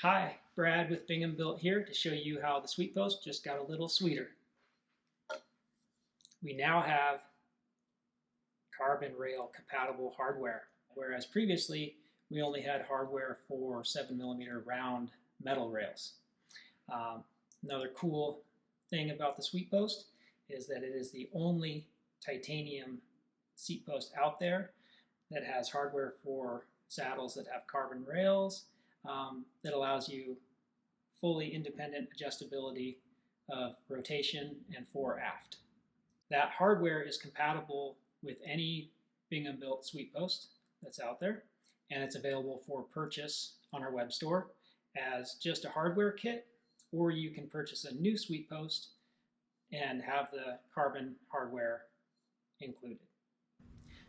Hi, Brad with Bingham Built here to show you how the Sweetpost just got a little sweeter. We now have carbon rail compatible hardware, whereas previously we only had hardware for 7mm round metal rails. Another cool thing about the Sweetpost is that it is the only titanium seat post out there that has hardware for saddles that have carbon rails, that allows you fully independent adjustability of rotation and fore aft. That hardware is compatible with any Bingham Built Sweetpost that's out there, and it's available for purchase on our web store as just a hardware kit, or you can purchase a new Sweetpost and have the carbon hardware included.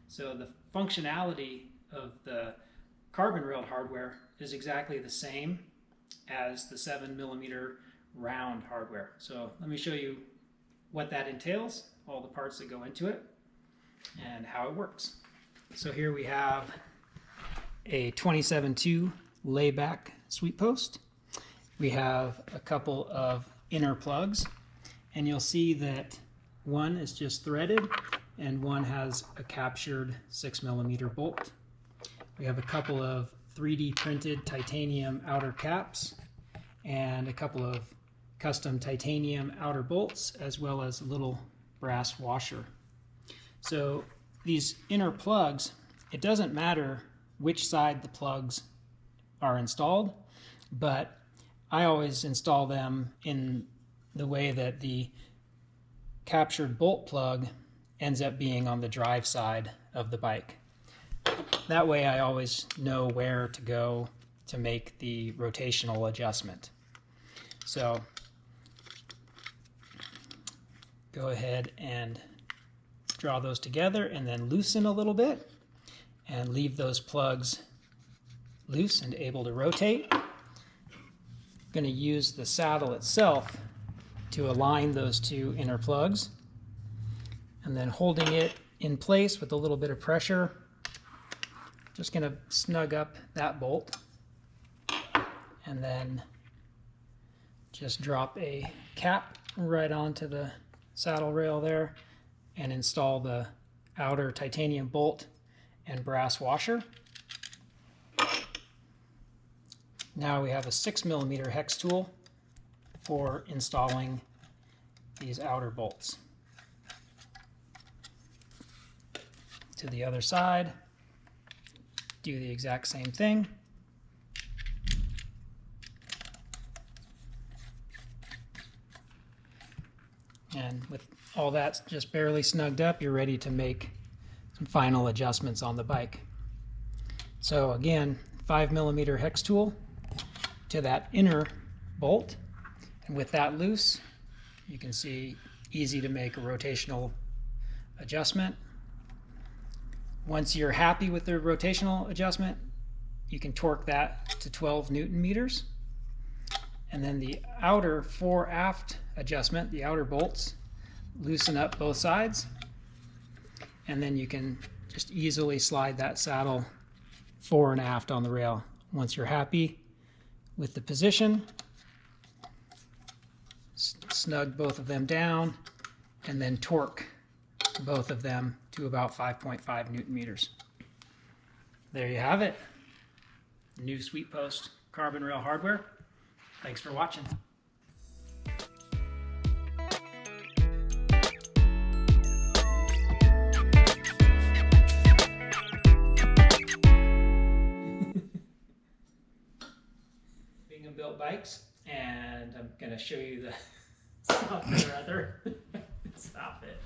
So the functionality of the carbon railed hardware is exactly the same as the 7mm round hardware. So let me show you what that entails, all the parts that go into it, and how it works. So here we have a 27.2 layback Sweetpost. We have a couple of inner plugs, and you'll see that one is just threaded and one has a captured 6mm bolt. We have a couple of 3D printed titanium outer caps and a couple of custom titanium outer bolts, as well as a little brass washer. So these inner plugs, it doesn't matter which side the plugs are installed, but I always install them in the way that the captured bolt plug ends up being on the drive side of the bike. That way I always know where to go to make the rotational adjustment. So go ahead and draw those together and then loosen a little bit and leave those plugs loose and able to rotate. I'm going to use the saddle itself to align those two inner plugs, and then holding it in place with a little bit of pressure, just going to snug up that bolt and then just drop a cap right onto the saddle rail there and install the outer titanium bolt and brass washer. Now we have a 6mm hex tool for installing these outer bolts. To the other side, do the exact same thing. And with all that just barely snugged up, you're ready to make some final adjustments on the bike. So again, 5mm hex tool to that inner bolt, and with that loose, you can see easy to make a rotational adjustment. Once you're happy with the rotational adjustment, you can torque that to 12 Newton meters. And then the outer fore aft adjustment, the outer bolts, loosen up both sides. And then you can just easily slide that saddle fore and aft on the rail. Once you're happy with the position, snug both of them down and then torque both of them to about 5.5 Newton meters. There you have it. New Sweetpost carbon rail hardware. Thanks for watching. Bingham Built bikes, and I'm going to show you the something or other. Stop it.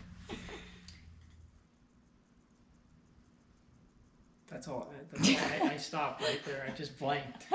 That's all. I stopped right there. I just blanked.